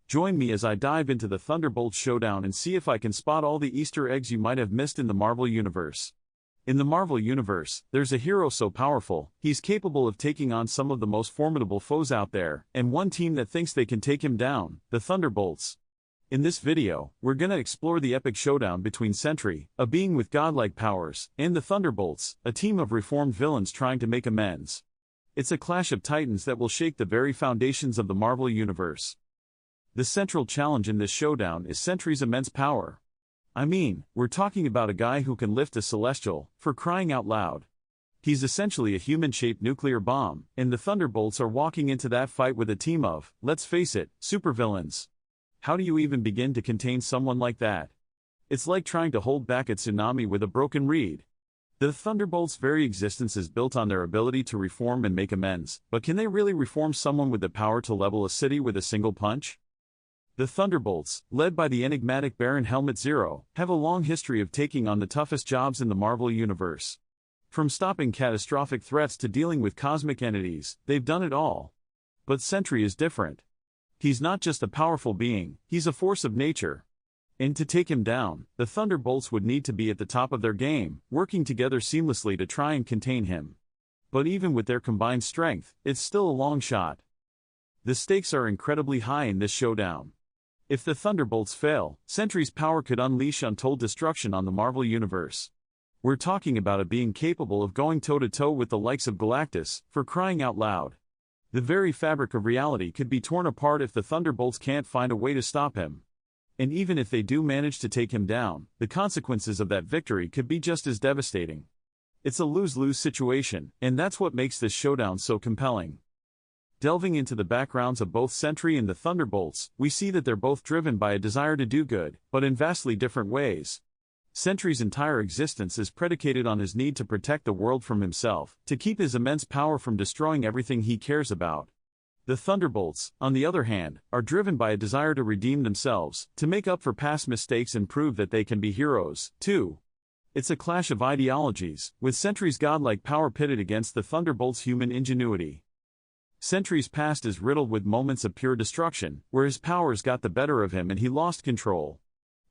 Join me as I dive into the Thunderbolts Showdown and see if I can spot all the Easter eggs you might have missed in the Marvel Universe. In the Marvel Universe, there's a hero so powerful, he's capable of taking on some of the most formidable foes out there, and one team that thinks they can take him down, the Thunderbolts. In this video, we're gonna explore the epic showdown between Sentry, a being with godlike powers, and the Thunderbolts, a team of reformed villains trying to make amends. It's a clash of titans that will shake the very foundations of the Marvel Universe. The central challenge in this showdown is Sentry's immense power. I mean, we're talking about a guy who can lift a celestial, for crying out loud. He's essentially a human-shaped nuclear bomb, and the Thunderbolts are walking into that fight with a team of, let's face it, supervillains. How do you even begin to contain someone like that? It's like trying to hold back a tsunami with a broken reed. The Thunderbolts' very existence is built on their ability to reform and make amends, but can they really reform someone with the power to level a city with a single punch? The Thunderbolts, led by the enigmatic Baron Helmut Zero, have a long history of taking on the toughest jobs in the Marvel Universe. From stopping catastrophic threats to dealing with cosmic entities, they've done it all. But Sentry is different. He's not just a powerful being, he's a force of nature. And to take him down, the Thunderbolts would need to be at the top of their game, working together seamlessly to try and contain him. But even with their combined strength, it's still a long shot. The stakes are incredibly high in this showdown. If the Thunderbolts fail, Sentry's power could unleash untold destruction on the Marvel Universe. We're talking about a being capable of going toe-to-toe with the likes of Galactus, for crying out loud. The very fabric of reality could be torn apart if the Thunderbolts can't find a way to stop him. And even if they do manage to take him down, the consequences of that victory could be just as devastating. It's a lose-lose situation, and that's what makes this showdown so compelling. Delving into the backgrounds of both Sentry and the Thunderbolts, we see that they're both driven by a desire to do good, but in vastly different ways. Sentry's entire existence is predicated on his need to protect the world from himself, to keep his immense power from destroying everything he cares about. The Thunderbolts, on the other hand, are driven by a desire to redeem themselves, to make up for past mistakes and prove that they can be heroes, too. It's a clash of ideologies, with Sentry's godlike power pitted against the Thunderbolts' human ingenuity. Sentry's past is riddled with moments of pure destruction, where his powers got the better of him and he lost control.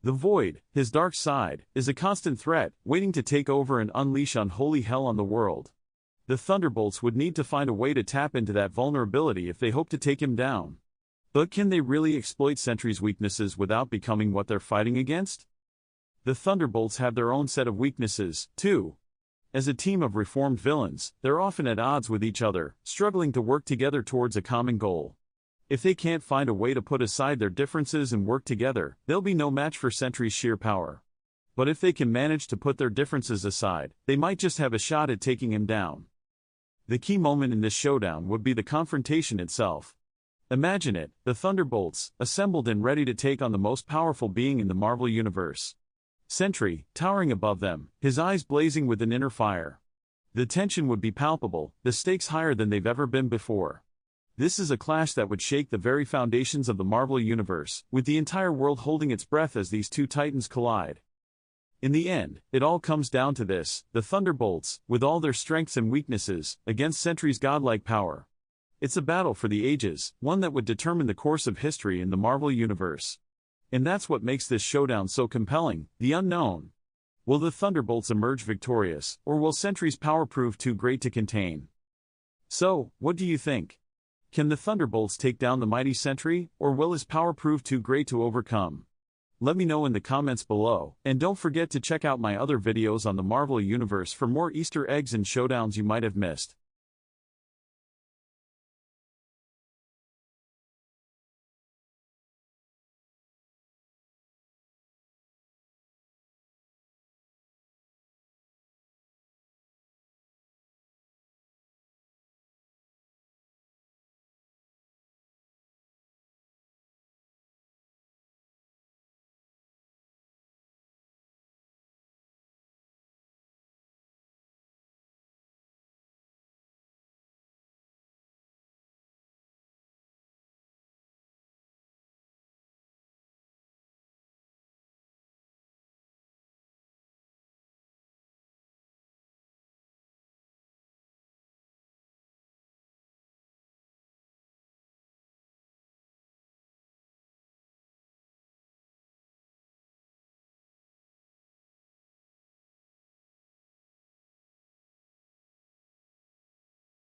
The Void, his dark side, is a constant threat, waiting to take over and unleash unholy hell on the world. The Thunderbolts would need to find a way to tap into that vulnerability if they hope to take him down. But can they really exploit Sentry's weaknesses without becoming what they're fighting against? The Thunderbolts have their own set of weaknesses, too. As a team of reformed villains, they're often at odds with each other, struggling to work together towards a common goal. If they can't find a way to put aside their differences and work together, they'll be no match for Sentry's sheer power. But if they can manage to put their differences aside, they might just have a shot at taking him down. The key moment in this showdown would be the confrontation itself. Imagine it, the Thunderbolts, assembled and ready to take on the most powerful being in the Marvel Universe. Sentry, towering above them, his eyes blazing with an inner fire. The tension would be palpable, the stakes higher than they've ever been before. This is a clash that would shake the very foundations of the Marvel Universe, with the entire world holding its breath as these two titans collide. In the end, it all comes down to this, the Thunderbolts, with all their strengths and weaknesses, against Sentry's godlike power. It's a battle for the ages, one that would determine the course of history in the Marvel Universe. And that's what makes this showdown so compelling, the unknown. Will the Thunderbolts emerge victorious, or will Sentry's power prove too great to contain? So, what do you think? Can the Thunderbolts take down the mighty Sentry, or will his power prove too great to overcome? Let me know in the comments below, and don't forget to check out my other videos on the Marvel Universe for more Easter eggs and showdowns you might have missed.